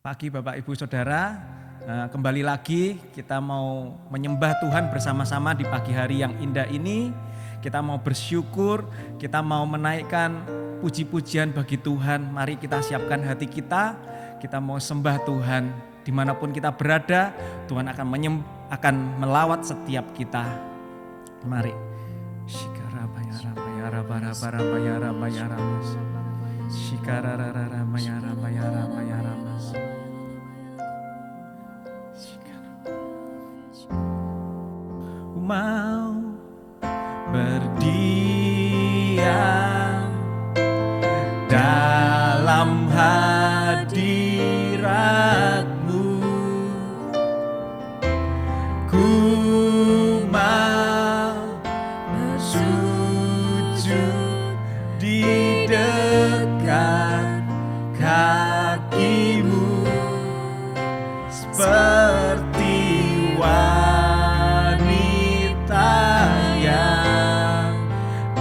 Pagi Bapak Ibu Saudara, kembali lagi kita mau menyembah Tuhan bersama-sama di pagi hari yang indah ini. Kita mau bersyukur, kita mau menaikkan puji-pujian bagi Tuhan. Mari kita siapkan hati kita mau sembah Tuhan. Dimanapun kita berada, Tuhan akan melawat setiap kita. Mari. Mau berdiam dalam hadirat-Mu, ku mau bersujud di dekat kaki-Mu, seperti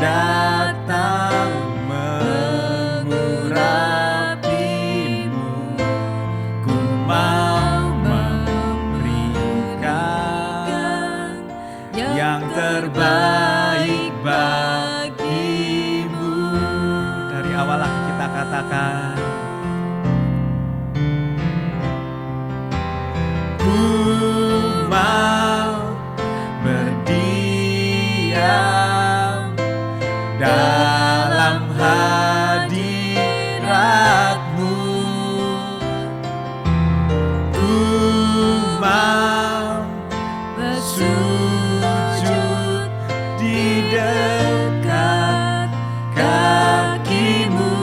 datang mengurapi-Mu. Ku mau memberikan yang terbaik bagi-Mu. Dari awal lagi kita katakan, ku mau berdiam dalam hadirat-Mu, ku mau bersujud di dekat kaki-Mu,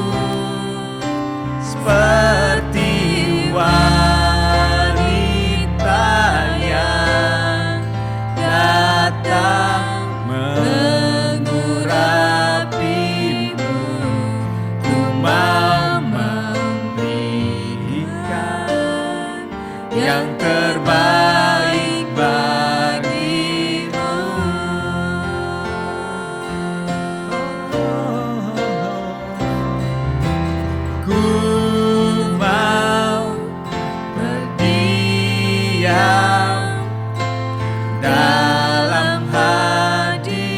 seperti wanita yang datang yang terbaik bagi-Mu. Ku mau berdiam dalam hadirat-Mu,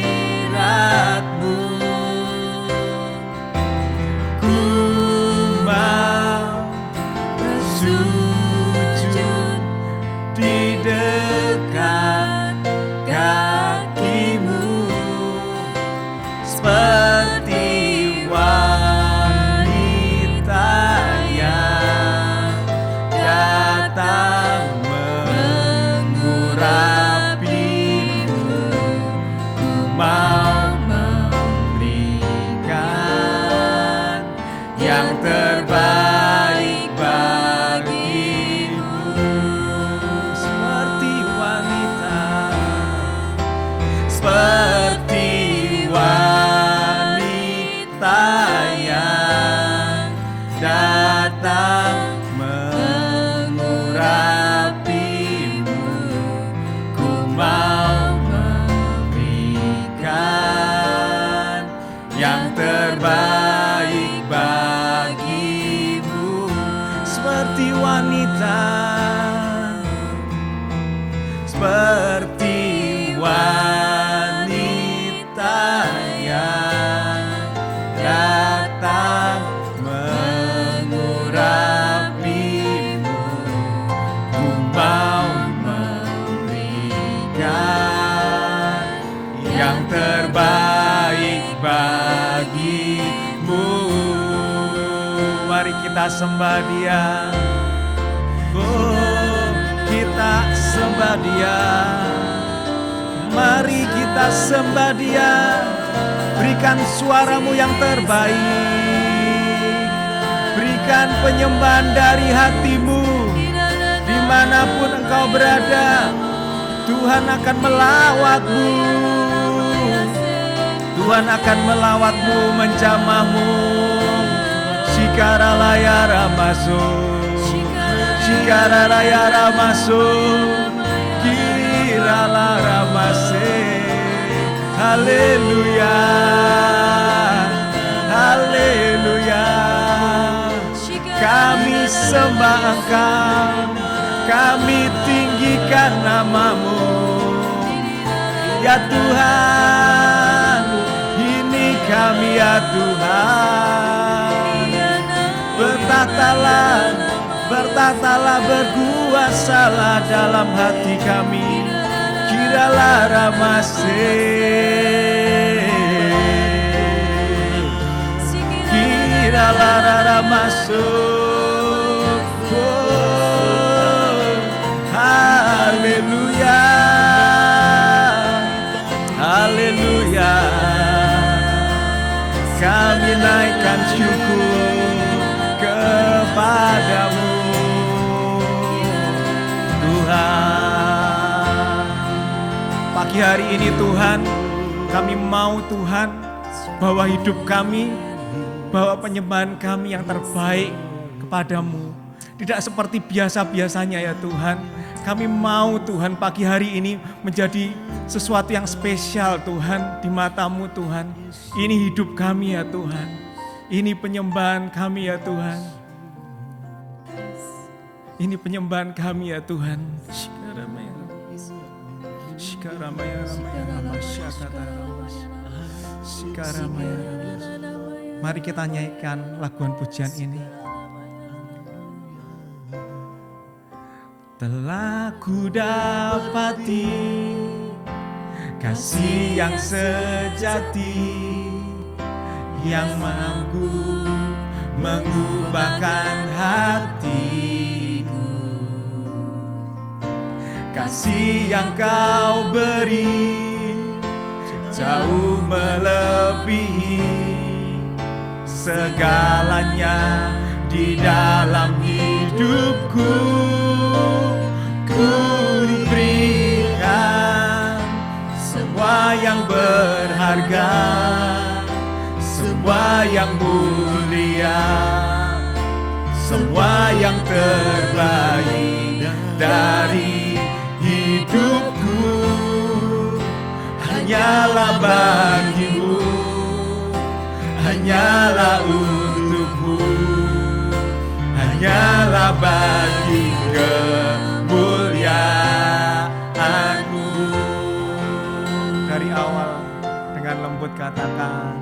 ku mau bersujud di dekat kaki-Mu, seperti wanita yang datang mengurapi-Mu. Ku mau memberikan yang terbaik bagi-Mu, seperti wanita yang datang mengurapi-Mu. Ku mau memberikan yang terbaik bagi-Mu, seperti wanita yang datang mengurapi-Mu. Ku mau memberikan yang terbaik bagi-Mu. Mari kita sembah Dia. Oh, kita sembah Dia. Mari kita sembah Dia. Berikan suaramu yang terbaik. Berikan penyembahan dari hatimu. Dimanapun engkau berada, Tuhan akan melawatmu. Tuhan akan melawatmu, menjamahmu. Shikaralayara masuk, Shikaralayara masuk, Kiralara masuk. Haleluya, haleluya. Kami sembah Engkau, kami tinggikan nama-Mu. Ya Tuhan, ini kami ya Tuhan. Bertahtalah, berkuasalah dalam hati kami. Kiralah Ramase, kiralah Ramasuk. Oh, haleluya, haleluya. Kami naikkan syukur kepadamu Tuhan. Pagi hari ini Tuhan, kami mau Tuhan bawa hidup kami, bawa penyembahan kami yang terbaik kepadamu. Tidak seperti biasa-biasanya ya Tuhan. Kami mau Tuhan pagi hari ini menjadi sesuatu yang spesial Tuhan di mata-Mu Tuhan. Ini hidup kami ya Tuhan. Ini penyembahan kami ya Tuhan. Ini penyembahan kami ya Tuhan. Mari kita nyanyikan laguan pujian ini. Telah ku dapati kasih yang sejati, yang mampu mengubahkan hatiku. Kasih yang Kau beri jauh melebihi segalanya di dalam hidupku. Ku berikan semua yang berharga, semua yang mulia, semua yang terbaik dari hidupku. Hanyalah bagi-Mu, hanyalah untuk-Mu, hanyalah bagi kemuliaan-Mu. Dari awal dengan lembut katakan,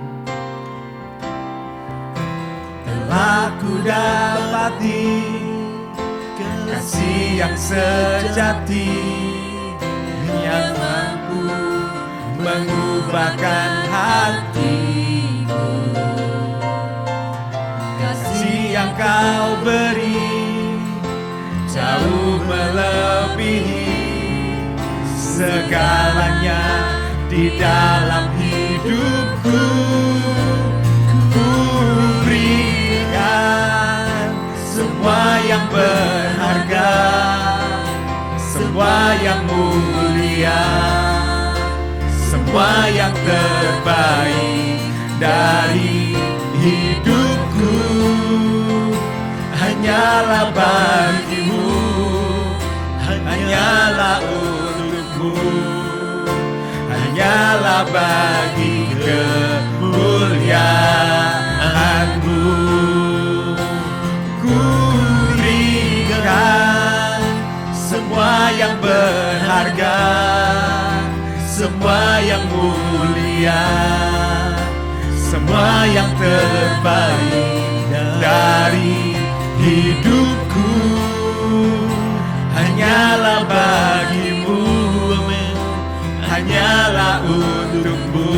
telah ku dapati kasih yang sejati, yang mampu mengubahkan hatiku. Kasih yang Kau beri jauh melebihi segalanya di dalam hidupku. Ku berikan semua yang berharga, semua yang mulia, semua yang terbaik dari hidupku. Hanyalah bagi-Mu, hanyalah untuk-Mu, hanyalah bagi kemuliaan-Mu. Ku berikan semua yang berharga, semua yang mulia, semua yang terbaik dari hidupku. Hanyalah bagi-Mu, hanyalah untuk-Mu,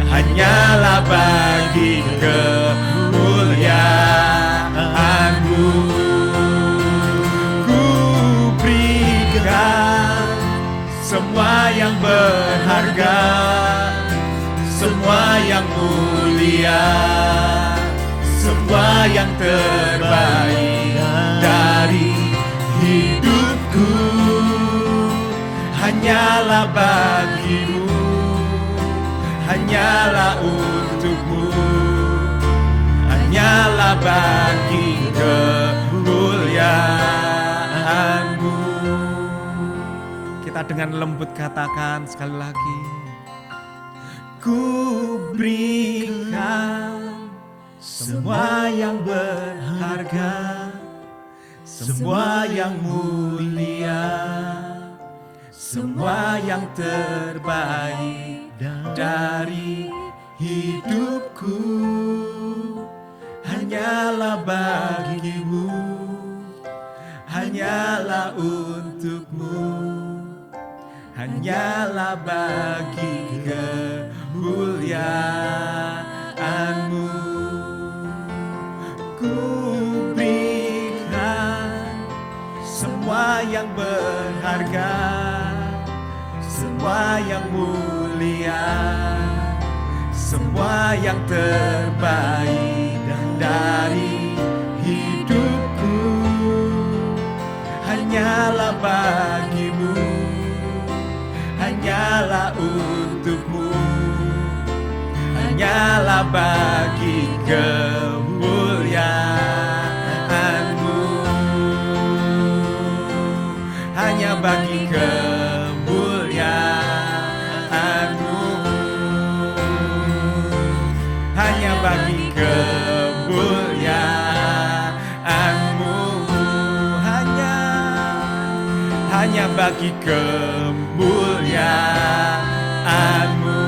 hanyalah bagi kemuliaan-Mu. Ku berikan semua yang berharga, semua yang mulia, semua yang terbaik dari hidupku. Hanyalah bagi-Mu, hanyalah untuk-Mu, hanyalah bagi kemuliaan-Mu. Kita dengan lembut katakan sekali lagi, ku berikan semua yang berharga, semua yang mulia, semua yang terbaik dari hidupku hanyalah bagimu, hanyalah untukmu, hanyalah bagi kemuliaan-Mu. Ku berikan semua yang berharga, semua yang mulia, semua yang terbaik dari hidupku hanyalah bagimu, hanyalah untukmu, hanyalah bagi kemuliaan-Mu, hanya bagi kemuliaan-Mu, hanya bagi kemuliaan-Mu, hanya bagi kemuliaan-Mu.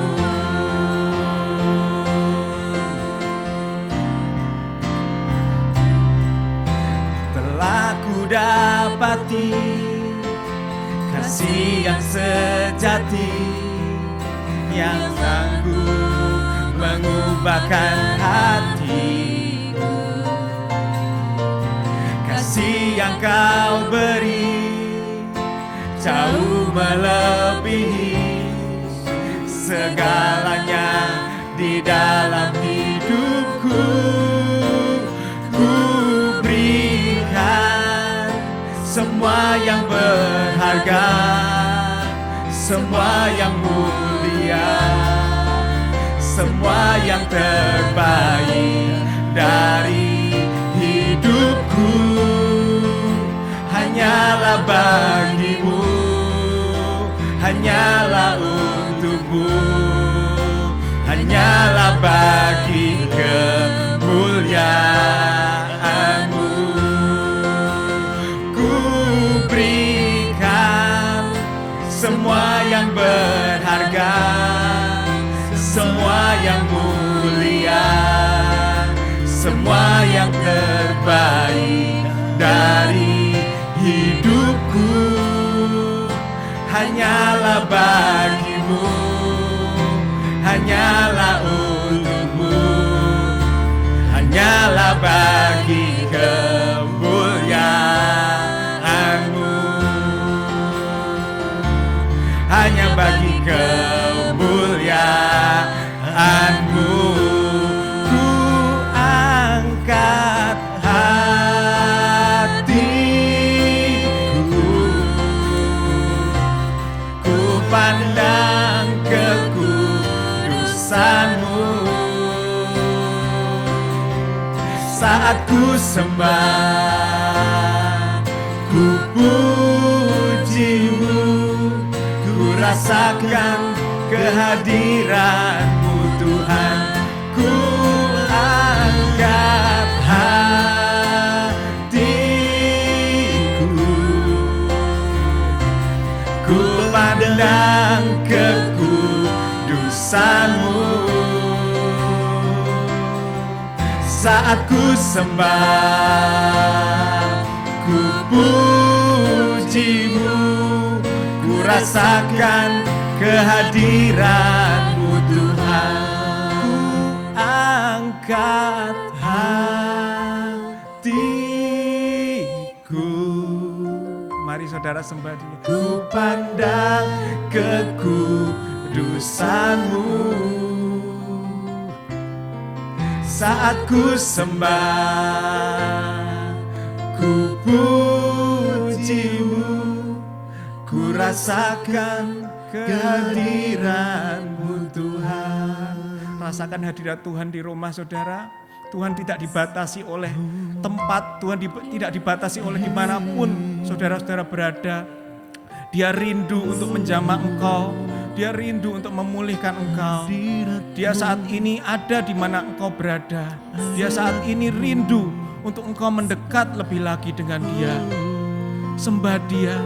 Telah ku dapati kasih yang sejati, yang sanggup mengubahkan hatiku. Kasih yang Kau beri jauh melebihi segalanya di dalam hidupku. Ku berikan semua yang berharga, semua yang mulia, semua yang terbaik dari hidupku hanyalah bagimu, hanyalah untukmu, hanyalah bagi kemuliaan-Mu. Ku berikan semua yang berharga, semua yang mulia, semua yang terbaik dari hidupku hanyalah bagimu, hanyalah untukmu, hanyalah bagi kemuliaan-Mu, hanya bagi kemuliaan-Mu. Ku angkat hatiku, ku pandang kekudusan-Mu. Saat ku sembah, ku puji-Mu, ku rasakan kehadiran-Mu Tuhan. Ku angkat hatiku, ku pandang kekudusan-Mu. Saat ku sembah, ku puji-Mu, ku rasakan kehadiran-Mu Tuhan. Ku angkat hatiku. Mari saudara sembah dulu. Ku pandang kekudusan-Mu. Saat ku sembah, ku puji-Mu, ku rasakan kehadiran-Mu Tuhan. Rasakan hadirat Tuhan di rumah saudara. Tuhan tidak dibatasi oleh tempat, Tuhan tidak dibatasi oleh dimanapun saudara-saudara berada. Dia rindu untuk menjamah engkau. Dia rindu untuk memulihkan engkau. Dia saat ini ada di mana engkau berada. Dia saat ini rindu untuk engkau mendekat lebih lagi dengan Dia. Sembah Dia,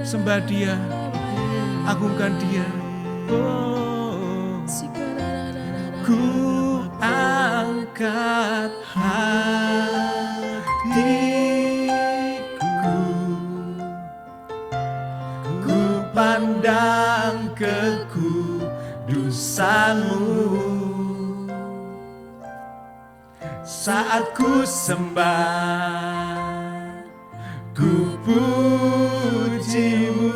sembah Dia, agungkan Dia. Ku angkat hatiku, ku pandang kekudusan-Mu. Saat ku sembah, ku puji-Mu,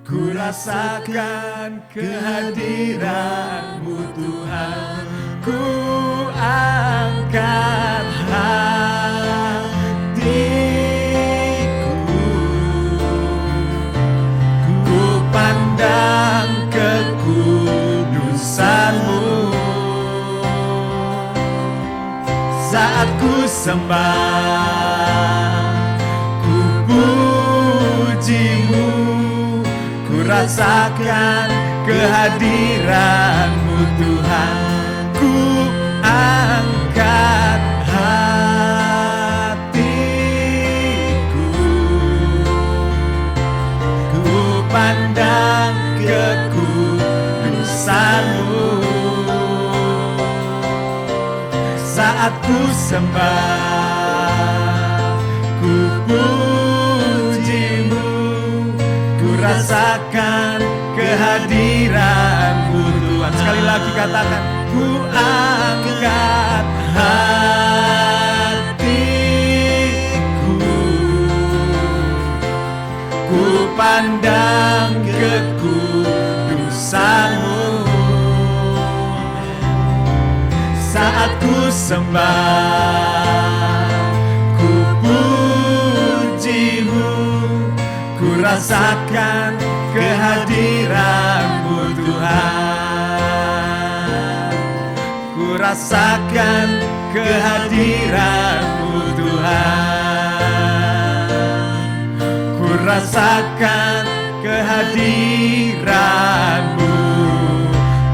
ku rasakan kehadiran-Mu Tuhan. Ku angkat hatiku, ku pandang kekudusan-Mu. Saat ku sembah, ku puji-Mu, ku rasakan kehadiran-Mu Tuhan. Ku angkat hatiku, ku pandang kekudusan-Mu. Saat ku sembah, ku puji-Mu, ku rasakan kehadiran-Mu Tuhan. Sekali lagi katakan, ku angkat hatiku, ku pandang kekudusan-Mu. Saat ku sembah, ku puji-Mu, ku rasakan kehadiran-Mu Tuhan. Ku rasakan kehadiran-Mu Tuhan. Ku rasakan kehadiran-Mu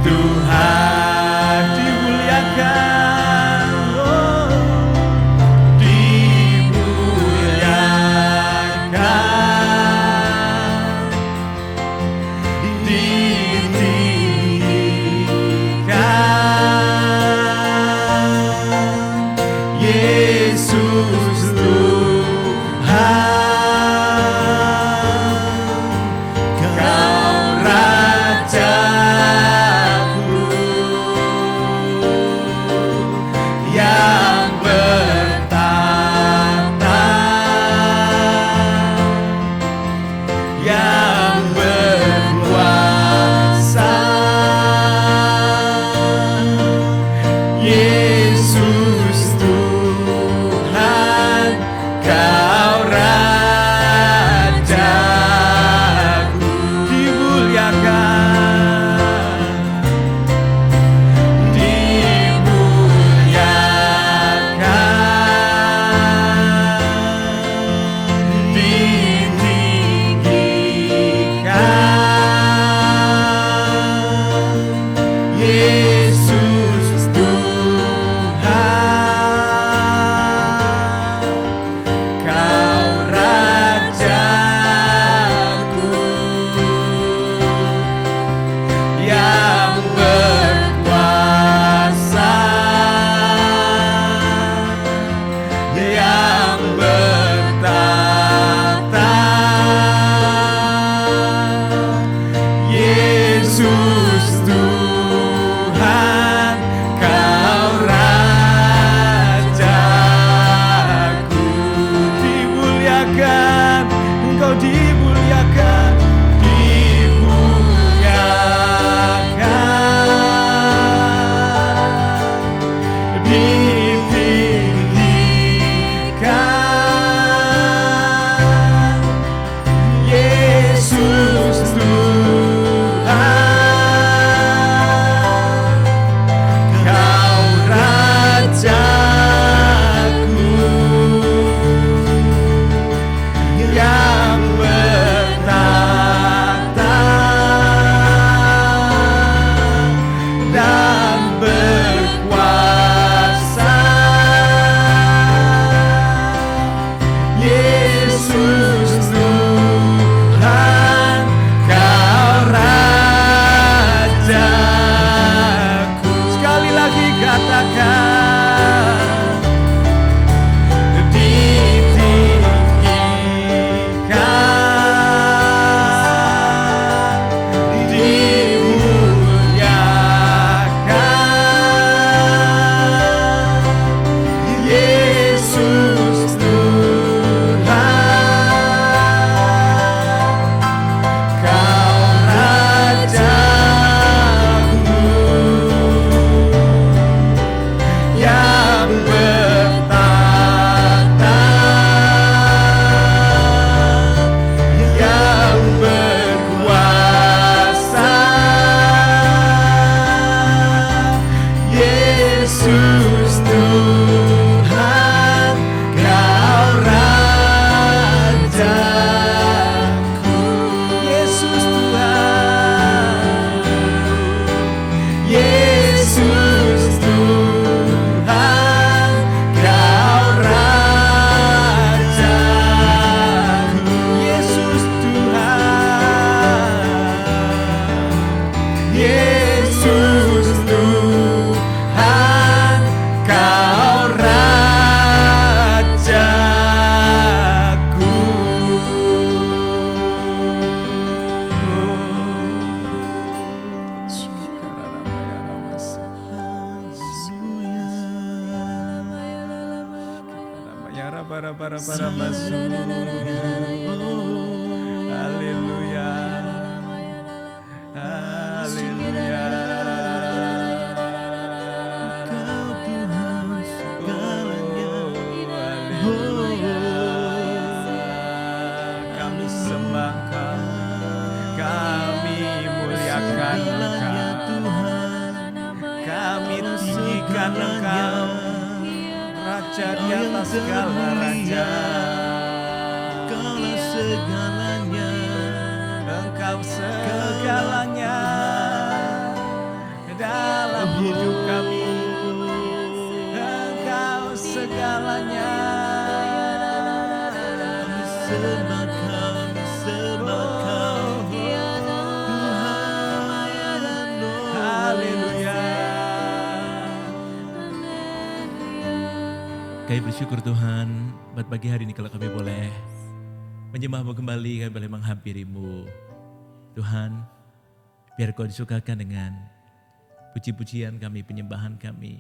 Tuhan. Dimuliakan, oh, dimuliakan, ditinggikan, Yesus Tuhan, Kau Rajaku yang bertahta, yang berkuasa, Yesus Tuhan, Kau Rajaku. Dimuliakan, dimuliakan, ditinggikan, Yesus Tuhan, Kau para haleluya, haleluya. Kau Tuhan segalanya. Kami sembah Engkau, kami muliakan Engkau, kami tinggikan Engkau, Raja di atas segala raja. Kaulah segalanya. Engkau segalanya dalam hidup kami. Engkau segalanya. Sembah kami, sembah kau. Haleluya. Kami bersyukur Tuhan buat pagi hari ini kalau kami boleh menyembah-Mu kembali, kami boleh menghampiri-Mu. Tuhan, biar Kau disukakan dengan puji-pujian kami, penyembahan kami.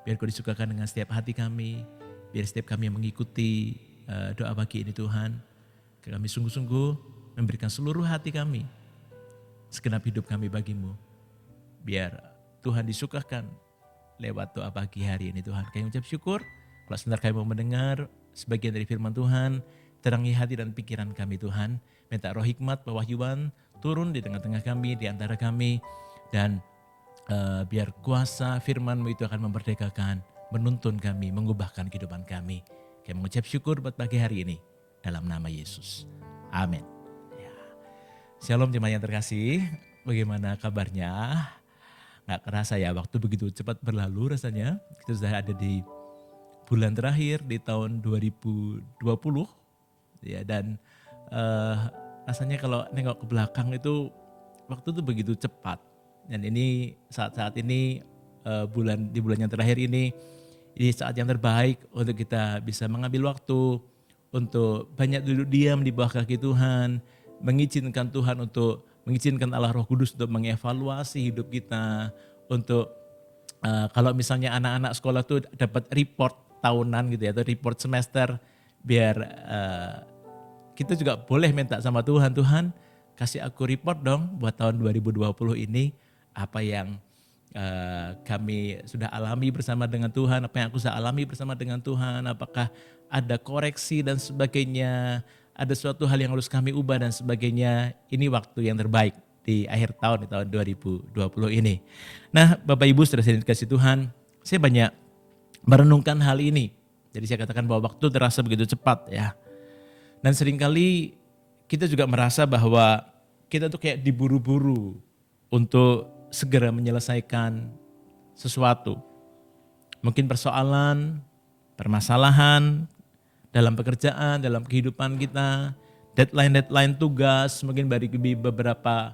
Biar Kau disukakan dengan setiap hati kami, biar setiap kami yang mengikuti doa pagi ini Tuhan. Kami sungguh-sungguh memberikan seluruh hati kami, segenap hidup kami bagi-Mu. Biar Tuhan disukakan lewat doa pagi hari ini Tuhan. Kami ucap syukur, kalau sebentar kami mau mendengar sebagian dari firman Tuhan, terangi hati dan pikiran kami Tuhan. Minta roh hikmat, pewahyuan turun di tengah-tengah kami, di antara kami. Dan biar kuasa firman-Mu itu akan memerdekakan, menuntun kami, mengubahkan kehidupan kami. Kami mengucap syukur buat pagi hari ini. Dalam nama Yesus. Amin. Ya. Shalom jemaat yang terkasih. Bagaimana kabarnya? Gak kerasa ya waktu begitu cepat berlalu rasanya. Kita sudah ada di bulan terakhir di tahun 2020. Ya, dan rasanya kalau nengok ke belakang itu waktu itu begitu cepat. Dan ini saat-saat ini di bulan yang terakhir ini saat yang terbaik untuk kita bisa mengambil waktu untuk banyak duduk diam di bawah kaki Tuhan, mengizinkan Tuhan untuk mengizinkan Allah Roh Kudus untuk mengevaluasi hidup kita, untuk kalau misalnya anak-anak sekolah tuh dapat report tahunan gitu ya, atau report semester, biar kita juga boleh minta sama Tuhan, Tuhan kasih aku report dong buat tahun 2020 ini, apa yang kami sudah alami bersama dengan Tuhan, apa yang aku sudah alami bersama dengan Tuhan, apakah ada koreksi dan sebagainya, ada suatu hal yang harus kami ubah dan sebagainya. Ini waktu yang terbaik di akhir tahun, di tahun 2020 ini. Nah Bapak Ibu sudah dikasih Tuhan, saya banyak merenungkan hal ini. Jadi saya katakan bahwa waktu terasa begitu cepat ya. Dan seringkali kita juga merasa bahwa kita tuh kayak diburu-buru untuk segera menyelesaikan sesuatu. Mungkin persoalan, permasalahan dalam pekerjaan, dalam kehidupan kita, deadline tugas, mungkin bagi beberapa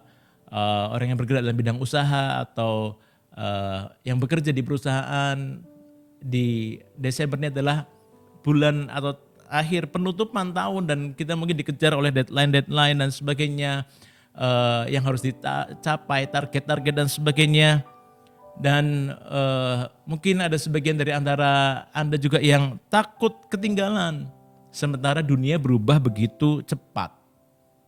orang yang bergerak dalam bidang usaha atau yang bekerja di perusahaan, di Desember ini adalah bulan atau akhir penutupan tahun dan kita mungkin dikejar oleh deadline dan sebagainya yang harus dicapai, target dan sebagainya. Dan mungkin ada sebagian dari antara Anda juga yang takut ketinggalan. Sementara dunia berubah begitu cepat.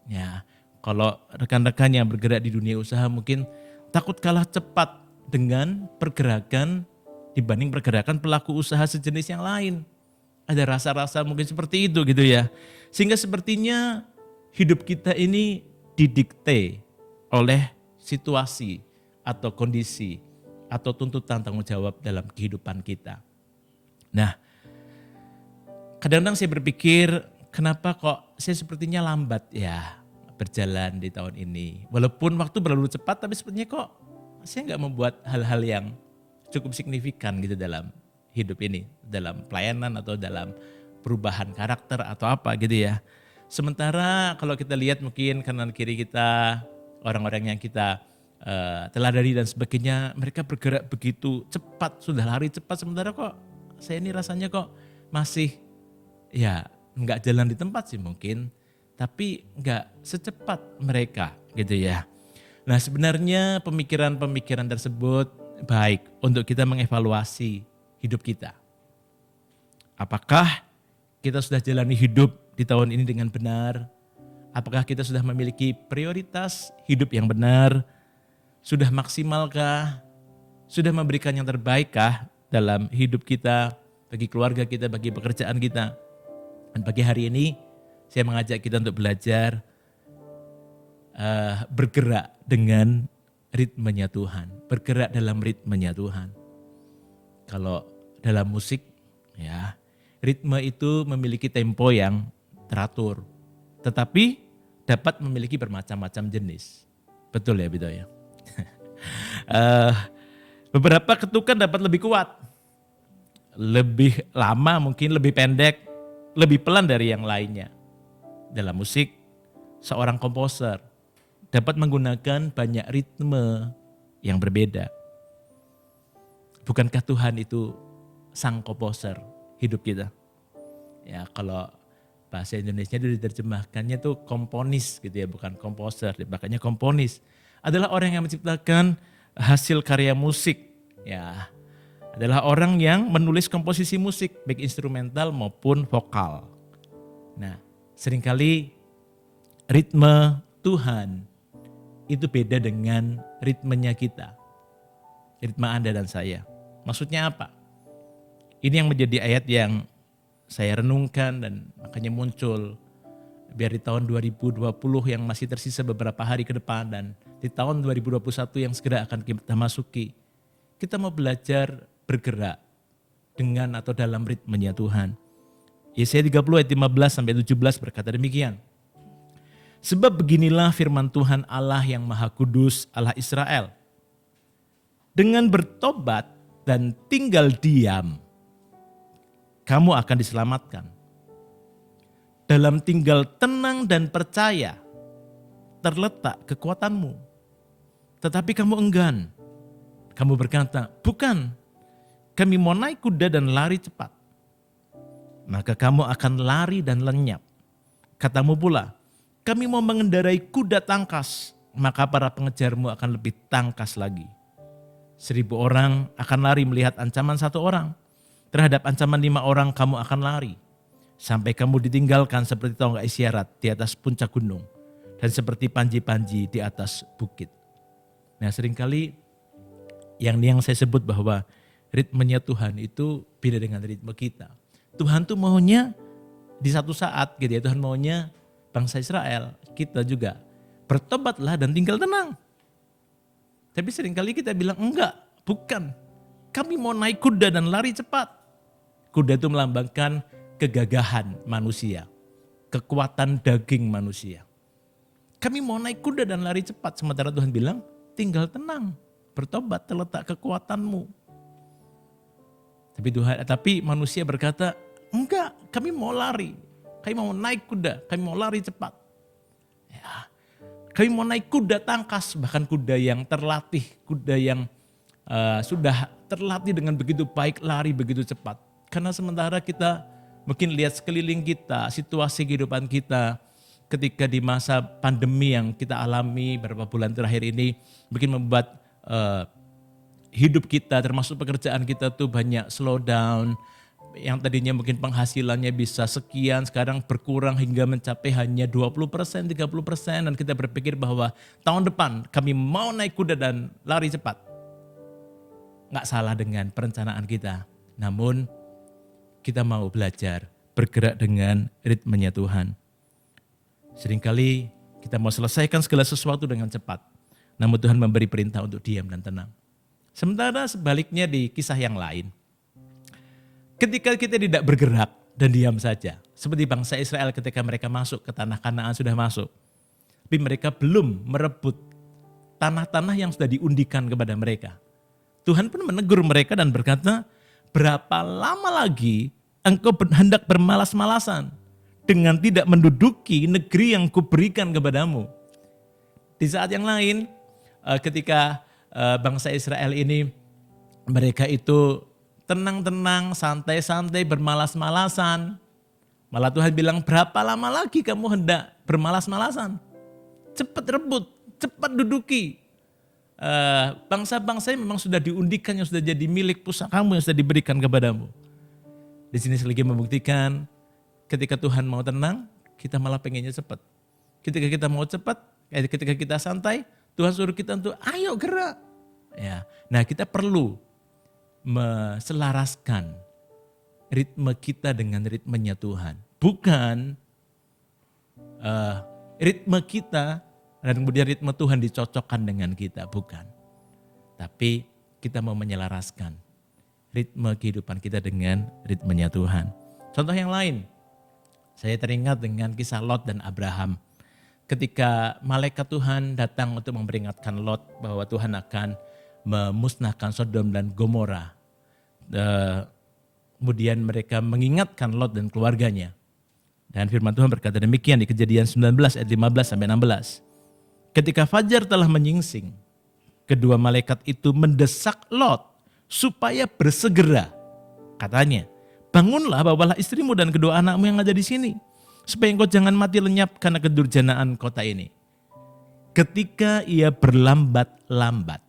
Ya, kalau rekan-rekan yang bergerak di dunia usaha mungkin takut kalah cepat dengan pergerakan dibanding pergerakan pelaku usaha sejenis yang lain. Ada rasa-rasa mungkin seperti itu gitu ya. Sehingga sepertinya hidup kita ini didikte oleh situasi atau kondisi atau tuntutan tanggung jawab dalam kehidupan kita. Nah, kadang-kadang saya berpikir kenapa kok saya sepertinya lambat ya berjalan di tahun ini. Walaupun waktu berlalu cepat tapi sepertinya kok saya nggak membuat hal-hal yang cukup signifikan gitu dalam hidup ini. Dalam pelayanan atau dalam perubahan karakter atau apa gitu ya. Sementara kalau kita lihat mungkin kanan kiri kita, orang-orang yang kita teladani dan sebagainya, mereka bergerak begitu cepat, sudah lari cepat, sementara kok saya ini rasanya kok masih ya nggak jalan di tempat sih mungkin, tapi nggak secepat mereka gitu ya. Nah sebenarnya pemikiran-pemikiran tersebut baik untuk kita mengevaluasi hidup kita. Apakah kita sudah jalani hidup di tahun ini dengan benar? Apakah kita sudah memiliki prioritas hidup yang benar? Sudah maksimalkah? Sudah memberikan yang terbaikkah dalam hidup kita, bagi keluarga kita, bagi pekerjaan kita? Dan pagi hari ini saya mengajak kita untuk belajar bergerak dengan ritmenya Tuhan. Bergerak dalam ritmenya Tuhan. Kalau dalam musik, ya, ritme itu memiliki tempo yang teratur, tetapi dapat memiliki bermacam-macam jenis. Betul ya, Bito ya? Beberapa ketukan dapat lebih kuat, lebih lama mungkin, lebih pendek, lebih pelan dari yang lainnya. Dalam musik, seorang komposer dapat menggunakan banyak ritme yang berbeda. Bukankah Tuhan itu sang komposer hidup kita? Ya, kalau bahasa Indonesia itu diterjemahkannya tuh komponis gitu ya, bukan komposer, makanya komponis adalah orang yang menciptakan hasil karya musik, ya. Adalah orang yang menulis komposisi musik baik instrumental maupun vokal. Nah, seringkali ritme Tuhan itu beda dengan ritmenya kita. Ritme Anda dan saya. Maksudnya apa? Ini yang menjadi ayat yang saya renungkan dan makanya muncul biar di tahun 2020 yang masih tersisa beberapa hari ke depan dan di tahun 2021 yang segera akan kita masuki. Kita mau belajar bergerak dengan atau dalam ritmenya Tuhan. Yesaya 30 ayat 15 sampai 17 berkata demikian. Sebab beginilah firman Tuhan Allah yang Maha Kudus, Allah Israel. Dengan bertobat dan tinggal diam, kamu akan diselamatkan. Dalam tinggal tenang dan percaya terletak kekuatanmu. Tetapi kamu enggan. Kamu berkata, bukan, kami mau naik kuda dan lari cepat. Maka kamu akan lari dan lenyap. Katamu pula, kami mau mengendarai kuda tangkas, maka para pengejarmu akan lebih tangkas lagi. 1000 orang akan lari melihat ancaman 1 orang. Terhadap ancaman 5 orang kamu akan lari. Sampai kamu ditinggalkan seperti tonggak isyarat di atas puncak gunung. Dan seperti panji-panji di atas bukit. Nah, seringkali yang saya sebut bahwa ritmenya Tuhan itu beda dengan ritme kita. Tuhan tuh maunya di satu saat gitu ya, Tuhan maunya bangsa Israel, kita juga bertobatlah dan tinggal tenang. Tapi seringkali kita bilang enggak, bukan. Kami mau naik kuda dan lari cepat. Kuda itu melambangkan kegagahan manusia, kekuatan daging manusia. Kami mau naik kuda dan lari cepat, sementara Tuhan bilang tinggal tenang, bertobat terletak kekuatanmu. Tapi manusia berkata, enggak, kami mau lari, kami mau naik kuda, kami mau lari cepat. Ya, kami mau naik kuda tangkas, bahkan kuda yang terlatih, kuda yang sudah terlatih dengan begitu baik, lari begitu cepat. Karena sementara kita mungkin lihat sekeliling kita, situasi kehidupan kita, ketika di masa pandemi yang kita alami beberapa bulan terakhir ini, mungkin membuat hidup kita termasuk pekerjaan kita tuh banyak slow down. Yang tadinya mungkin penghasilannya bisa sekian, sekarang berkurang hingga mencapai hanya 20%, 30%. Dan kita berpikir bahwa tahun depan kami mau naik kuda dan lari cepat. Nggak salah dengan perencanaan kita. Namun kita mau belajar bergerak dengan ritmenya Tuhan. Seringkali kita mau selesaikan segala sesuatu dengan cepat. Namun Tuhan memberi perintah untuk diam dan tenang. Sementara sebaliknya di kisah yang lain, ketika kita tidak bergerak dan diam saja, seperti bangsa Israel ketika mereka masuk ke tanah Kanaan sudah masuk, tapi mereka belum merebut tanah-tanah yang sudah diundikan kepada mereka. Tuhan pun menegur mereka dan berkata, berapa lama lagi engkau hendak bermalas-malasan dengan tidak menduduki negeri yang kuberikan kepadamu. Di saat yang lain, ketika bangsa Israel ini, mereka itu tenang-tenang, santai-santai, bermalas-malasan. Malah Tuhan bilang, berapa lama lagi kamu hendak bermalas-malasan? Cepat rebut, cepat duduki. Bangsa-bangsa yang memang sudah diundikan, yang sudah jadi milik pusakamu, yang sudah diberikan kepadamu. Di sini selagi membuktikan, ketika Tuhan mau tenang, kita malah pengennya cepat. Ketika kita mau cepat, ketika kita santai, Tuhan suruh kita untuk ayo gerak. Ya, nah kita perlu meselaraskan ritme kita dengan ritmenya Tuhan. Bukan ritme kita dan kemudian ritme Tuhan dicocokkan dengan kita, bukan. Tapi kita mau menyelaraskan ritme kehidupan kita dengan ritmenya Tuhan. Contoh yang lain, saya teringat dengan kisah Lot dan Abraham. Ketika malaikat Tuhan datang untuk memperingatkan Lot bahwa Tuhan akan memusnahkan Sodom dan Gomora. Kemudian mereka mengingatkan Lot dan keluarganya. Dan firman Tuhan berkata demikian di Kejadian 19 ayat 15 sampai 16. Ketika fajar telah menyingsing, kedua malaikat itu mendesak Lot supaya bersegera. Katanya, bangunlah, bawalah istrimu dan kedua anakmu yang ada di sini, supaya engkau jangan mati lenyap karena kedurjanaan kota ini. Ketika ia berlambat-lambat,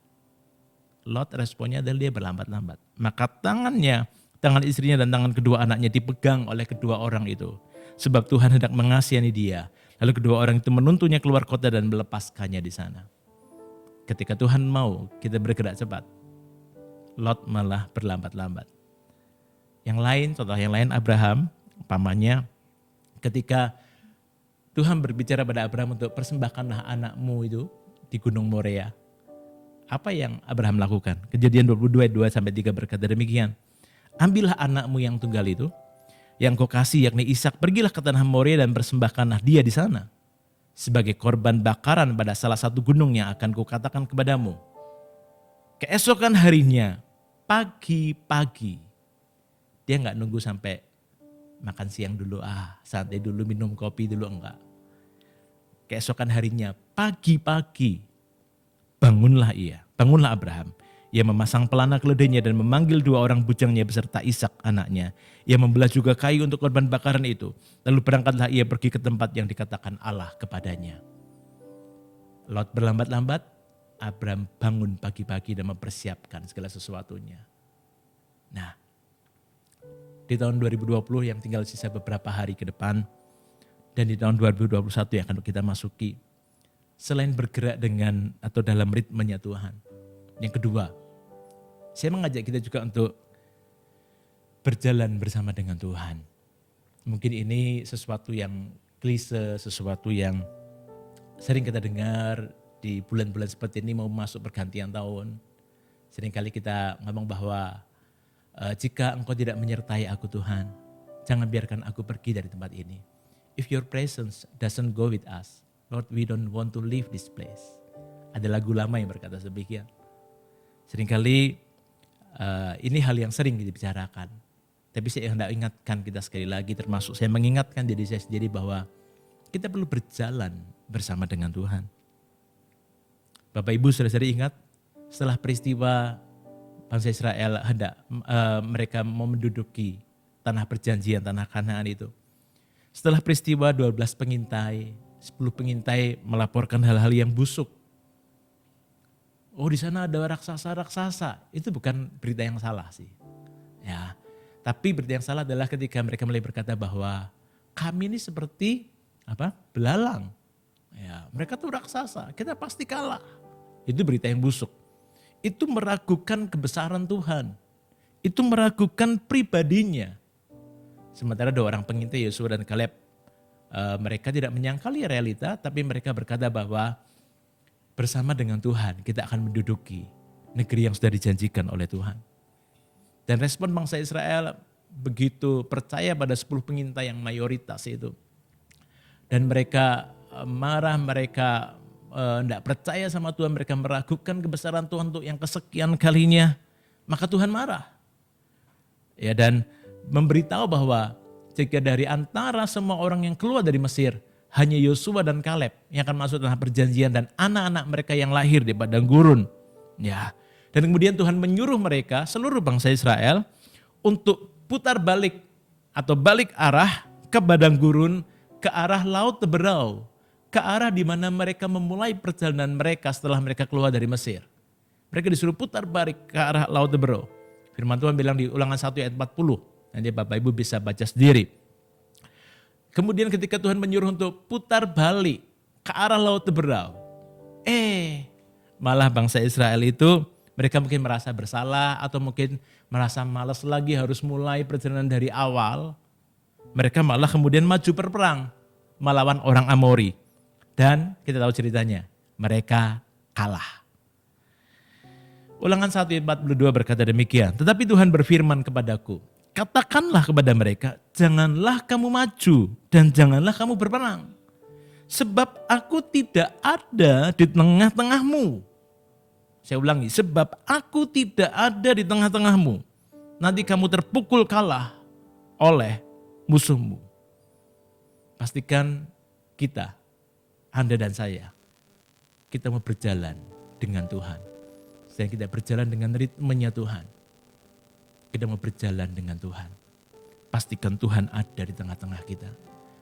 Lot responnya adalah dia berlambat-lambat. Maka tangan istrinya dan tangan kedua anaknya dipegang oleh kedua orang itu. Sebab Tuhan hendak mengasihani dia. Lalu kedua orang itu menuntunnya keluar kota dan melepaskannya di sana. Ketika Tuhan mau kita bergerak cepat, Lot malah berlambat-lambat. Yang lain, contoh yang lain Abraham, umpamanya ketika Tuhan berbicara pada Abraham untuk persembahkanlah anakmu itu di Gunung Moria. Apa yang Abraham lakukan? Kejadian 22 ayat 2 sampai 3 berkata demikian. Ambillah anakmu yang tunggal itu, yang kau kasih yakni Ishak, pergilah ke tanah Moria dan persembahkanlah dia di sana sebagai korban bakaran pada salah satu gunung yang akan kukatakan kepadamu. Keesokan harinya, pagi-pagi, dia nggak nunggu sampai makan siang dulu, santai dulu, minum kopi dulu, enggak. Keesokan harinya, pagi-pagi, bangunlah Abraham. Ia memasang pelana keledainya dan memanggil dua orang bujangnya beserta Ishak anaknya. Ia membelah juga kayu untuk korban bakaran itu. Lalu berangkatlah ia pergi ke tempat yang dikatakan Allah kepadanya. Lot berlambat-lambat, Abraham bangun pagi-pagi dan mempersiapkan segala sesuatunya. Nah, di tahun 2020 yang tinggal sisa beberapa hari ke depan, dan di tahun 2021 yang akan kita masuki, selain bergerak dengan atau dalam ritmenya Tuhan. Yang kedua, saya mengajak kita juga untuk berjalan bersama dengan Tuhan. Mungkin ini sesuatu yang klise, sesuatu yang sering kita dengar di bulan-bulan seperti ini mau masuk pergantian tahun. Seringkali kita ngomong bahwa jika engkau tidak menyertai aku Tuhan, jangan biarkan aku pergi dari tempat ini. If your presence doesn't go with us, Lord, we don't want to leave this place. Ada lagu lama yang berkata demikian. Seringkali ini hal yang sering dibicarakan. Tapi saya hendak ingatkan kita sekali lagi, termasuk saya mengingatkan diri saya sendiri bahwa kita perlu berjalan bersama dengan Tuhan. Bapak Ibu saudara-saudari ingat, setelah peristiwa bangsa Israel hendak mereka mau menduduki tanah perjanjian, tanah Kanaan itu. Setelah peristiwa 12 pengintai, 10 pengintai melaporkan hal-hal yang busuk. Oh, di sana ada raksasa-raksasa. Itu bukan berita yang salah sih. Ya, tapi berita yang salah adalah ketika mereka mulai berkata bahwa kami ini seperti belalang. Ya, mereka tuh raksasa, kita pasti kalah. Itu berita yang busuk. Itu meragukan kebesaran Tuhan. Itu meragukan pribadinya. Sementara dua orang pengintai Yosua dan Kaleb, mereka tidak menyangkali realita, tapi mereka berkata bahwa bersama dengan Tuhan kita akan menduduki negeri yang sudah dijanjikan oleh Tuhan. Dan respon bangsa Israel begitu percaya pada 10 pengintai yang mayoritas itu. Dan mereka marah, mereka tidak percaya sama Tuhan, mereka meragukan kebesaran Tuhan untuk yang kesekian kalinya. Maka Tuhan marah. Ya, dan memberitahu bahwa jika dari antara semua orang yang keluar dari Mesir, hanya Yosua dan Kaleb yang akan masuk tanah perjanjian dan anak-anak mereka yang lahir di padang gurun. Ya. Dan kemudian Tuhan menyuruh mereka, seluruh bangsa Israel, untuk putar balik atau balik arah ke padang gurun, ke arah Laut Teberau, ke arah di mana mereka memulai perjalanan mereka setelah mereka keluar dari Mesir. Mereka disuruh putar balik ke arah Laut Teberau. Firman Tuhan bilang di Ulangan 1 ayat 40. Nanti Bapak Ibu bisa baca sendiri. Kemudian ketika Tuhan menyuruh untuk putar balik ke arah Laut Teberau. Malah bangsa Israel itu mereka mungkin merasa bersalah atau mungkin merasa malas lagi harus mulai perjalanan dari awal. Mereka malah kemudian maju berperang melawan orang Amori. Dan kita tahu ceritanya, mereka kalah. Ulangan 1:42 berkata demikian, tetapi Tuhan berfirman kepadaku, katakanlah kepada mereka, janganlah kamu maju dan janganlah kamu berperang. Sebab aku tidak ada di tengah-tengahmu. Saya ulangi, sebab aku tidak ada di tengah-tengahmu. Nanti kamu terpukul kalah oleh musuhmu. Pastikan kita, Anda dan saya, kita mau berjalan dengan Tuhan. Dan kita berjalan dengan ritmenya Tuhan. Kita mau berjalan dengan Tuhan. Pastikan Tuhan ada di tengah-tengah kita.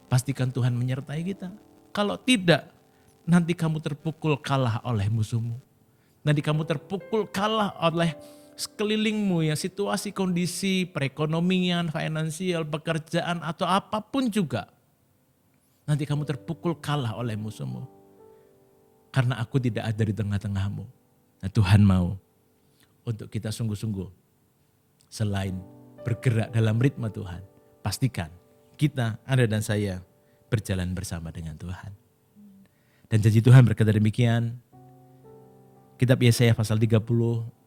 Pastikan Tuhan menyertai kita. Kalau tidak, nanti kamu terpukul kalah oleh musuhmu. Nanti kamu terpukul kalah oleh sekelilingmu ya, situasi, kondisi, perekonomian, finansial, pekerjaan atau apapun juga. Nanti kamu terpukul kalah oleh musuhmu. Karena aku tidak ada di tengah-tengahmu. Nah, Tuhan mau untuk kita sungguh-sungguh selain bergerak dalam ritme Tuhan, pastikan kita, Anda dan saya berjalan bersama dengan Tuhan. Dan janji Tuhan berkata demikian, kitab Yesaya pasal 30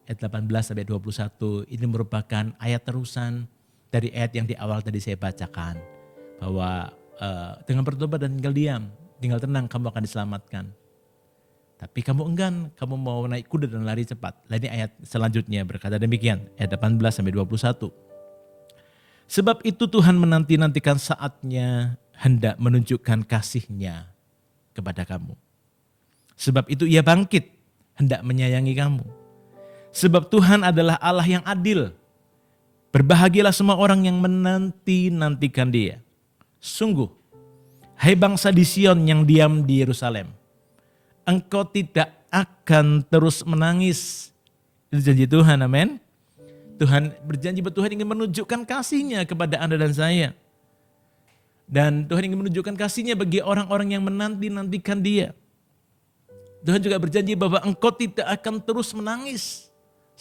ayat 18-21 ini merupakan ayat terusan dari ayat yang di awal tadi saya bacakan. Bahwa dengan bertobat dan tinggal diam, tinggal tenang kamu akan diselamatkan. Tapi kamu enggan, kamu mau naik kuda dan lari cepat. Ini ayat selanjutnya berkata demikian, ayat 18-21. Sebab itu Tuhan menanti-nantikan saatnya hendak menunjukkan kasih-Nya kepada kamu. Sebab itu Ia bangkit, hendak menyayangi kamu. Sebab Tuhan adalah Allah yang adil. Berbahagialah semua orang yang menanti-nantikan Dia. Sungguh, hai bangsa di Sion yang diam di Yerusalem, engkau tidak akan terus menangis. Itu janji Tuhan, amin. Tuhan berjanji bahwa Tuhan ingin menunjukkan kasih-Nya kepada Anda dan saya. Dan Tuhan ingin menunjukkan kasih-Nya bagi orang-orang yang menanti-nantikan Dia. Tuhan juga berjanji bahwa engkau tidak akan terus menangis.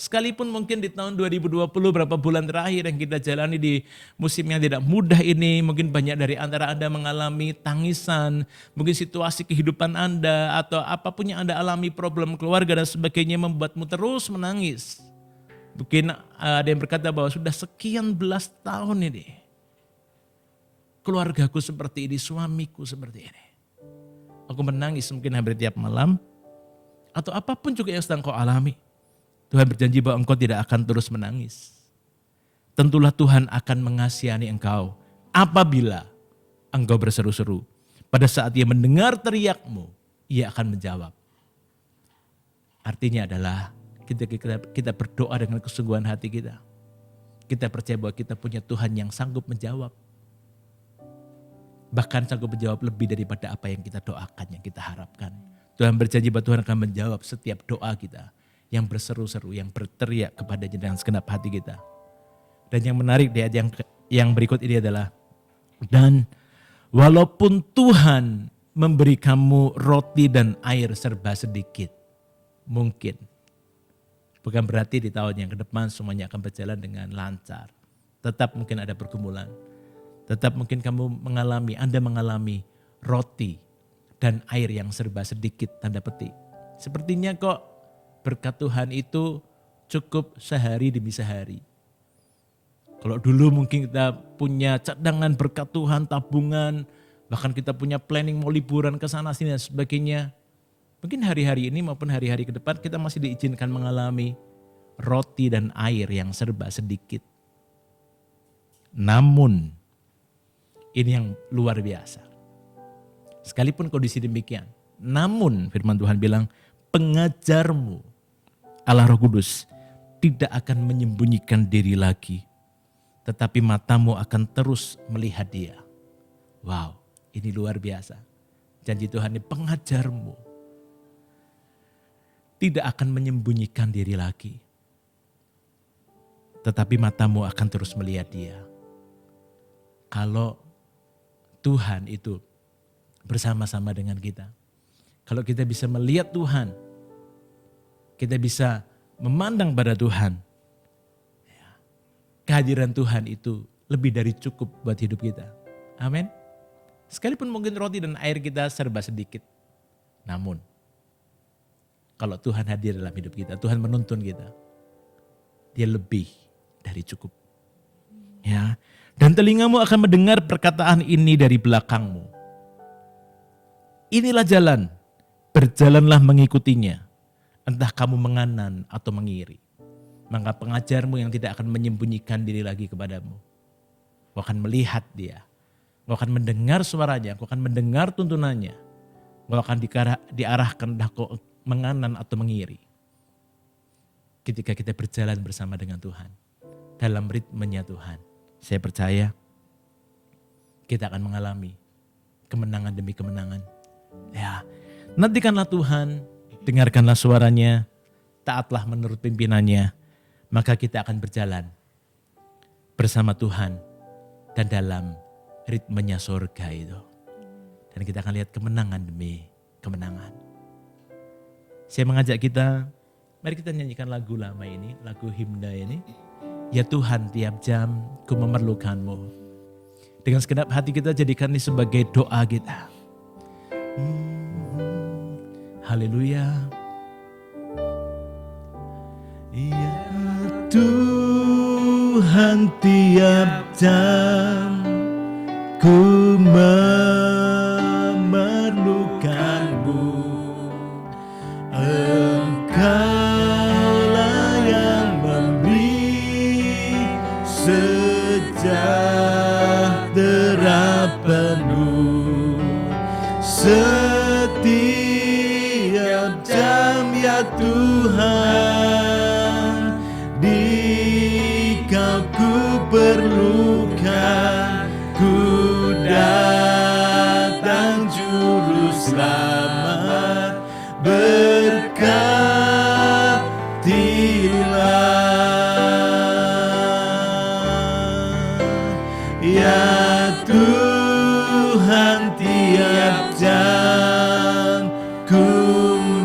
Sekalipun mungkin di tahun 2020 berapa bulan terakhir yang kita jalani di musim yang tidak mudah ini, mungkin banyak dari antara Anda mengalami tangisan, mungkin situasi kehidupan Anda atau apapun yang Anda alami, problem keluarga dan sebagainya membuatmu terus menangis. Mungkin ada yang berkata bahwa sudah sekian belas tahun ini, keluargaku seperti ini, suamiku seperti ini. Aku menangis mungkin hampir tiap malam, atau apapun juga yang sedang kau alami. Tuhan berjanji bahwa engkau tidak akan terus menangis. Tentulah Tuhan akan mengasihani engkau apabila engkau berseru-seru. Pada saat Ia mendengar teriakmu, Ia akan menjawab. Artinya adalah kita berdoa dengan kesungguhan hati kita. Kita percaya bahwa kita punya Tuhan yang sanggup menjawab. Bahkan sanggup menjawab lebih daripada apa yang kita doakan, yang kita harapkan. Tuhan berjanji bahwa Tuhan akan menjawab setiap doa kita. Yang berseru-seru, yang berteriak kepadanya dengan segenap hati kita. Dan yang menarik di ayat yang berikut ini adalah, dan walaupun Tuhan memberi kamu roti dan air serba sedikit, mungkin. Bukan berarti di tahun yang ke depan semuanya akan berjalan dengan lancar. Tetap mungkin ada pergumulan. Tetap mungkin Anda mengalami roti dan air yang serba sedikit, tanda petik. Sepertinya kok berkat Tuhan itu cukup sehari demi sehari. Kalau dulu mungkin kita punya cadangan berkat Tuhan, tabungan, bahkan kita punya planning mau liburan ke sana sini dan sebagainya. Mungkin hari-hari ini maupun hari-hari ke depan kita masih diizinkan mengalami roti dan air yang serba sedikit. Namun ini yang luar biasa. Sekalipun kondisi demikian, namun firman Tuhan bilang, pengajarmu Allah Roh Kudus tidak akan menyembunyikan diri lagi, tetapi matamu akan terus melihat Dia. Wow, ini luar biasa. Janji Tuhan ini, pengajarmu tidak akan menyembunyikan diri lagi, tetapi matamu akan terus melihat Dia. Kalau Tuhan itu bersama-sama dengan kita. Kalau kita bisa melihat Tuhan, kita bisa memandang pada Tuhan, kehadiran Tuhan itu lebih dari cukup buat hidup kita. Amin. Sekalipun mungkin roti dan air kita serba sedikit. Namun, kalau Tuhan hadir dalam hidup kita, Tuhan menuntun kita, dia lebih dari cukup. Ya. Dan telingamu akan mendengar perkataan ini dari belakangmu. Inilah jalan, berjalanlah mengikutinya. Entah kamu menganan atau mengiri. Maka pengajarmu yang tidak akan menyembunyikan diri lagi kepadamu. Kau akan melihat dia. Kau akan mendengar suaranya. Kau akan mendengar tuntunannya. Kau akan diarahkan entah kau menganan atau mengiri. Ketika kita berjalan bersama dengan Tuhan. Dalam ritmenya Tuhan. Saya percaya kita akan mengalami kemenangan demi kemenangan. Ya, nantikanlah Tuhan, dengarkanlah suaranya, taatlah menurut pimpinannya, maka kita akan berjalan bersama Tuhan dan dalam ritmenya surga itu. Dan kita akan lihat kemenangan demi kemenangan. Saya mengajak kita, mari kita nyanyikan lagu lama ini, lagu himne ini. Ya Tuhan, tiap jam ku memerlukanmu. Dengan segenap hati kita jadikan ini sebagai doa kita. Haleluya. Ya Tuhan, tiap jam ku memerlukanmu. Engkaulah yang memberi sejahtera penuh. Setiap jam ya Tuhan, di Kau ku perlukan, ku datang juru selamat, berkatilah. Ya Tuhan, tiap jam ku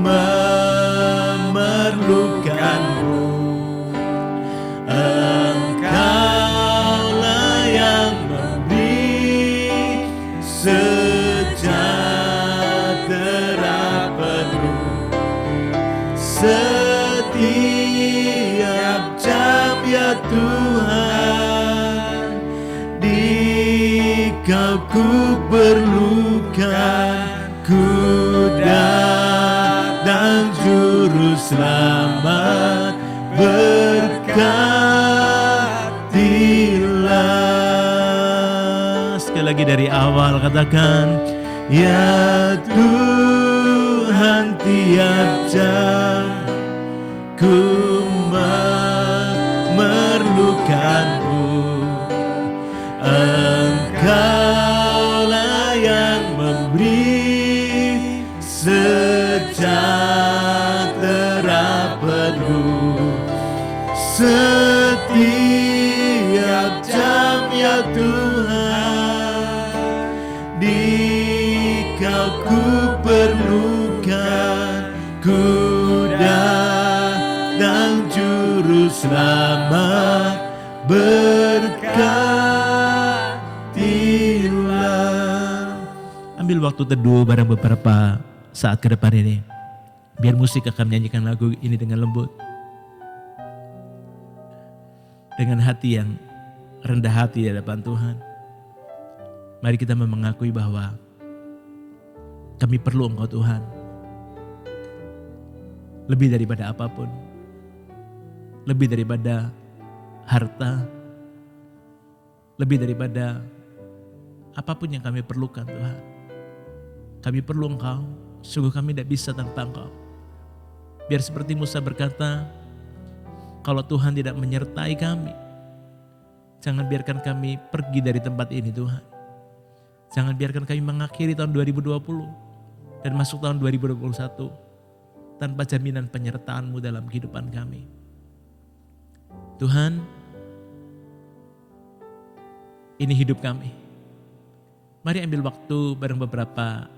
memerlukanmu. Engkaulah yang memberi sejahtera penuh. Setiap jam ya Tuhan, di Kau ku perlukan, ku datang juru selamat, berkatilah. Sekali lagi dari awal katakan, ya Tuhan, tiap jam ku memerlukanmu. Engkaulah yang memberi sejahtera penuh. Setiap jam ya Tuhan, di Kau ku perlukan, ku datang juru selamat, berkatilah. Ambil waktu teduh bareng beberapa saat ke depan ini. Biar musik akan menyanyikan lagu ini dengan lembut. Dengan hati yang rendah hati di hadapan Tuhan. Mari kita mengakui bahwa kami perlu Engkau Tuhan. Lebih daripada apapun. Lebih daripada harta. Lebih daripada apapun yang kami perlukan Tuhan. Kami perlu Engkau. Sungguh kami tidak bisa tanpa Engkau. Biar seperti Musa berkata, kalau Tuhan tidak menyertai kami, jangan biarkan kami pergi dari tempat ini Tuhan. Jangan biarkan kami mengakhiri tahun 2020 dan masuk tahun 2021 tanpa jaminan penyertaan-Mu dalam kehidupan kami. Tuhan, ini hidup kami. Mari ambil waktu bareng beberapa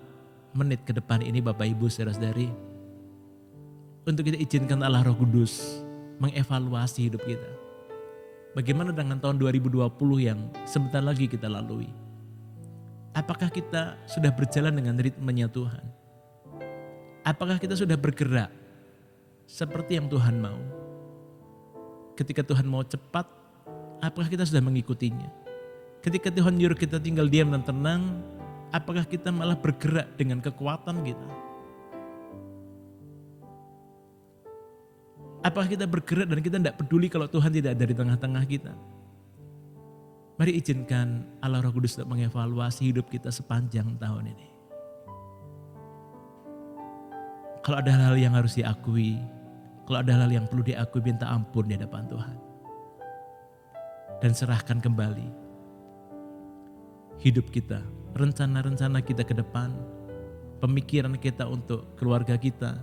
menit ke depan ini Bapak Ibu saudara-saudari, untuk kita izinkan Allah Roh Kudus mengevaluasi hidup kita. Bagaimana dengan tahun 2020 yang sebentar lagi kita lalui? Apakah kita sudah berjalan dengan ritmenya Tuhan? Apakah kita sudah bergerak seperti yang Tuhan mau? Ketika Tuhan mau cepat, apakah kita sudah mengikutinya? Ketika Tuhan nyuruh kita tinggal diam dan tenang, apakah kita malah bergerak dengan kekuatan kita? Apakah kita bergerak dan kita tidak peduli kalau Tuhan tidak ada di tengah-tengah kita? Mari izinkan Allah Roh Kudus untuk mengevaluasi hidup kita sepanjang tahun ini. Kalau ada hal-hal yang harus diakui, kalau ada hal yang perlu diakui, minta ampun di hadapan Tuhan. Dan serahkan kembali hidup kita, rencana-rencana kita ke depan, pemikiran kita untuk keluarga kita,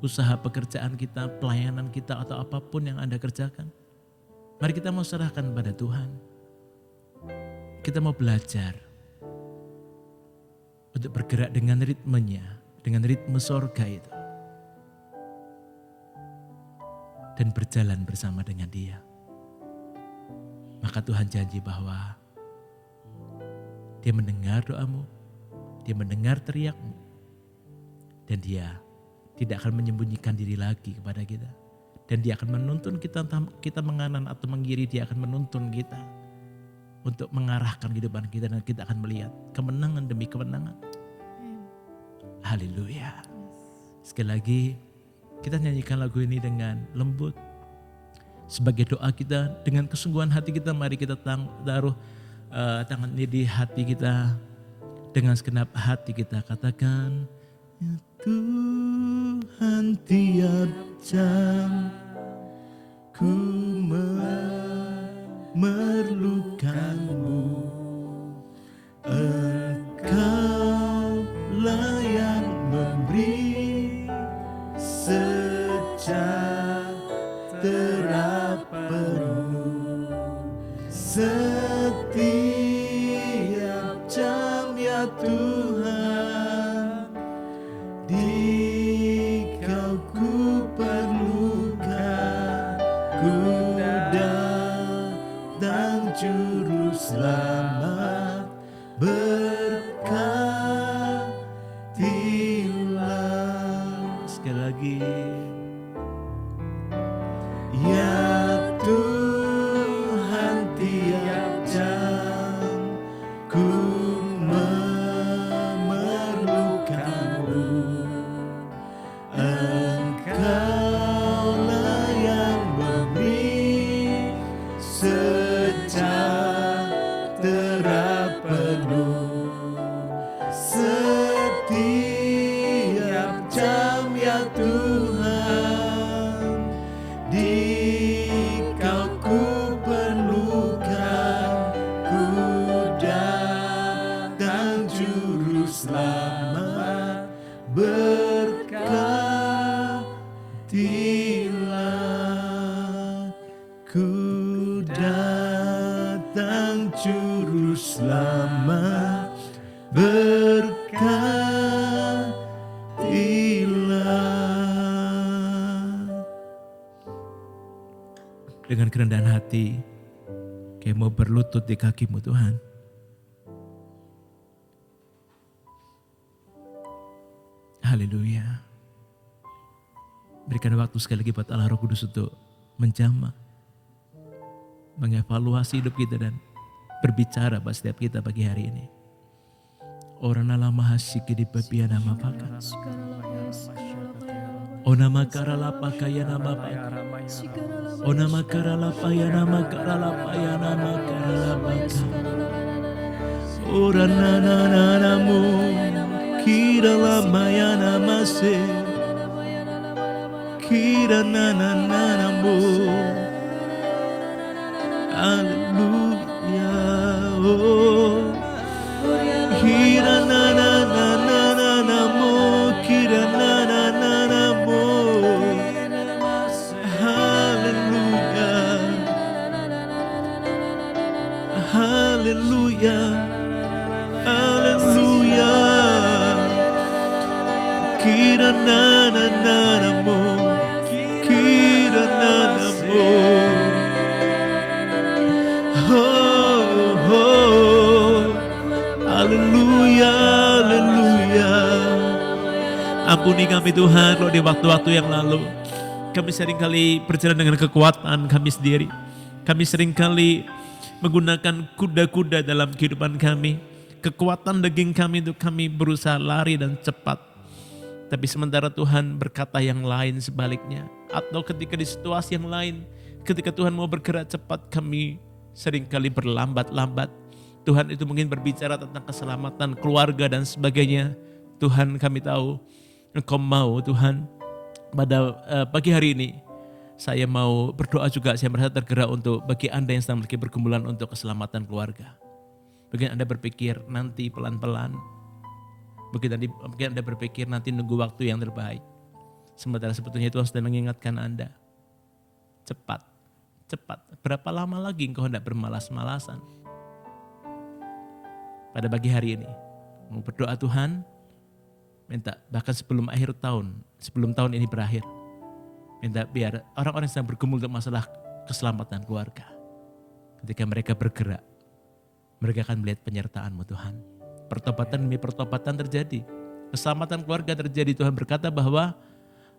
usaha pekerjaan kita, pelayanan kita, atau apapun yang Anda kerjakan. Mari kita mau serahkan pada Tuhan. Kita mau belajar untuk bergerak dengan ritmenya, dengan ritme sorga itu. Dan berjalan bersama dengan Dia. Maka Tuhan janji bahwa Dia mendengar doamu, Dia mendengar teriakmu, dan Dia tidak akan menyembunyikan diri lagi kepada kita. Dan Dia akan menuntun kita, entah kita menganan atau mengkiri, Dia akan menuntun kita untuk mengarahkan kehidupan kita, dan kita akan melihat kemenangan demi kemenangan. Haleluya. Sekali lagi kita nyanyikan lagu ini dengan lembut. Sebagai doa kita, dengan kesungguhan hati kita, mari kita taruh tangan ini di hati kita. Dengan segenap hati kita katakan, ya Tuhan, tiap jam ku memerlukanmu. Engkaulah yang memberi sejahtera penuh setiap jam, ya Tuhan, di Kau ku perlukan. Kuda dan juru selamat, berkatilah. Sekali lagi, ya Tuhan, tiap jam ku memerlukanmu. Engkaulah yang memberi sejahtera penuh setiap jam, ya Tuhan, di Kau ku perlukan. Kuda dan juru selamat, berkatilah. Kuda dan juru selamat, berkatilah. Dengan kerendahan hati, kayak mau berlutut di kaki-Mu Tuhan. Haleluya. Berikan waktu sekali lagi buat Allah Roh Kudus untuk menjamah, mengevaluasi hidup kita dan berbicara pada setiap kita pagi hari ini. Orang nama mahasiki di pepian nama pakan. O nama karalapa kaya nama pakan. O nama karalapa ya nama karalapa ya nama karalapa. Orang nanamu kira lama ya nama se. Kira nanamu. Haleluya. Oh. Kira nanamu, kira nanamu. Haleluya. Haleluya. Kiranananamu, kirananamu. Oh, oh. Haleluya, haleluya. Ampuni kami Tuhan, loh di waktu-waktu yang lalu kami seringkali berjalan dengan kekuatan kami sendiri. Kami seringkali menggunakan kuda-kuda dalam kehidupan kami. Kekuatan daging kami untuk kami berusaha lari dan cepat. Tapi sementara Tuhan berkata yang lain sebaliknya. Atau ketika di situasi yang lain, ketika Tuhan mau bergerak cepat, kami seringkali berlambat-lambat. Tuhan itu mungkin berbicara tentang keselamatan keluarga dan sebagainya. Tuhan, kami tahu Engkau mau Tuhan. Pada pagi hari ini saya mau berdoa juga. Saya merasa tergerak untuk bagi Anda yang sedang memiliki pergumulan untuk keselamatan keluarga. Mungkin Anda berpikir nanti pelan-pelan. Mungkin Anda berpikir nanti nunggu waktu yang terbaik. Sementara sebetulnya Tuhan sudah mengingatkan Anda. Cepat. Berapa lama lagi engkau hendak bermalas-malasan? Pada pagi hari ini mau berdoa Tuhan. Minta bahkan sebelum akhir tahun, sebelum tahun ini berakhir. Minta biar orang-orang yang sedang bergumul untuk masalah keselamatan keluarga. Ketika mereka bergerak, mereka akan melihat penyertaan-Mu Tuhan. Pertobatan demi pertobatan terjadi. Keselamatan keluarga terjadi. Tuhan berkata bahwa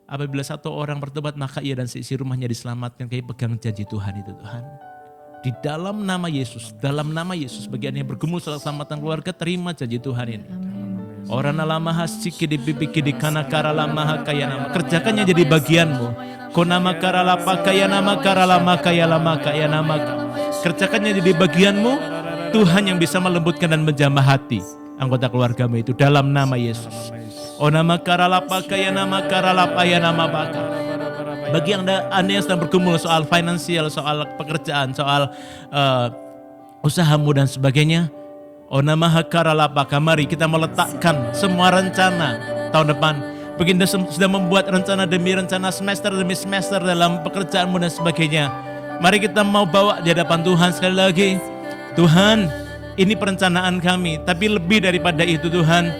apabila satu orang bertobat maka ia dan seisi rumahnya diselamatkan. Kayak pegang janji Tuhan itu Tuhan. Di dalam nama Yesus bagi Anda yang bergumul soal keselamatan keluarga, terima janji Tuhan ini. Orang lama hasiki di bibi di kana karala maha kaya nama. Kerjakannya jadi bagianmu. Konama karala pakaya nama karala makaya lama kaya nama. Kerjakannya jadi bagianmu. Tuhan yang bisa melembutkan dan menjamah hati anggota keluargamu itu dalam nama Yesus. Onama karala pakaya nama karala paya nama baka. Bagi Anda yang sedang bergumul soal finansial, soal pekerjaan, soal usahamu dan sebagainya. Onamaha karalapaka, mari kita meletakkan semua rencana tahun depan. Begini sudah membuat rencana demi rencana, semester demi semester dalam pekerjaanmu dan sebagainya. Mari kita mau bawa di hadapan Tuhan sekali lagi. Tuhan, ini perencanaan kami, tapi lebih daripada itu Tuhan,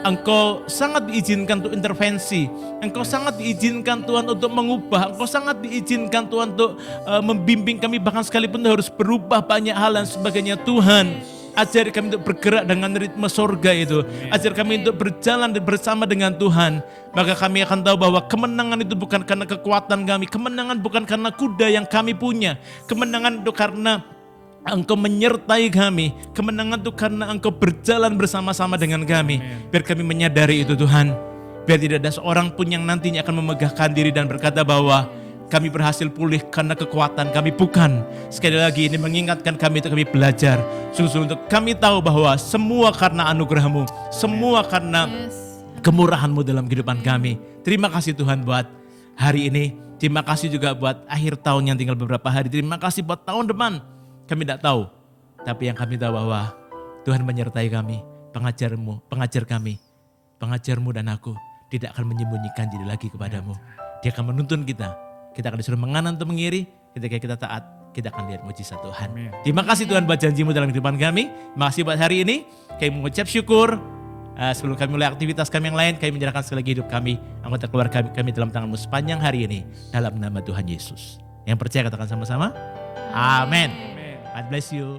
Engkau sangat diizinkan untuk intervensi. Engkau sangat diizinkan Tuhan untuk mengubah. Engkau sangat diizinkan Tuhan untuk membimbing kami, bahkan sekalipun harus berubah banyak hal dan sebagainya. Tuhan, ajar kami untuk bergerak dengan ritme sorga itu. Ajar kami untuk berjalan bersama dengan Tuhan. Maka kami akan tahu bahwa kemenangan itu bukan karena kekuatan kami. Kemenangan bukan karena kuda yang kami punya. Kemenangan itu karena Engkau menyertai kami. Kemenangan itu karena Engkau berjalan bersama-sama dengan kami. Biar kami menyadari itu Tuhan. Biar tidak ada seorang pun yang nantinya akan memegahkan diri dan berkata bahwa kami berhasil pulih karena kekuatan kami, bukan. Sekali lagi ini mengingatkan kami untuk kami belajar. Sungguh untuk kami tahu bahwa semua karena anugerah-Mu, semua karena kemurahan-Mu dalam kehidupan kami. Terima kasih Tuhan buat hari ini. Terima kasih juga buat akhir tahun yang tinggal beberapa hari. Terima kasih buat tahun depan. Kami tidak tahu. Tapi yang kami tahu bahwa Tuhan menyertai kami, pengajar kami, pengajar-Mu dan aku tidak akan menyembunyikan diri lagi kepadamu. Dia akan menuntun kita. Kita akan disuruh menganan atau mengiri. Ketika kita taat, kita akan lihat mujizat Tuhan. Terima kasih Tuhan buat janji-Mu dalam kehidupan kami. Terima kasih buat hari ini. Kami mengucap syukur. Sebelum kami mulai aktivitas kami yang lain, kami menyerahkan sekali lagi hidup kami, anggota keluarga kami dalam tangan-Mu sepanjang hari ini. Dalam nama Tuhan Yesus. Yang percaya katakan sama-sama. Amin. God bless you.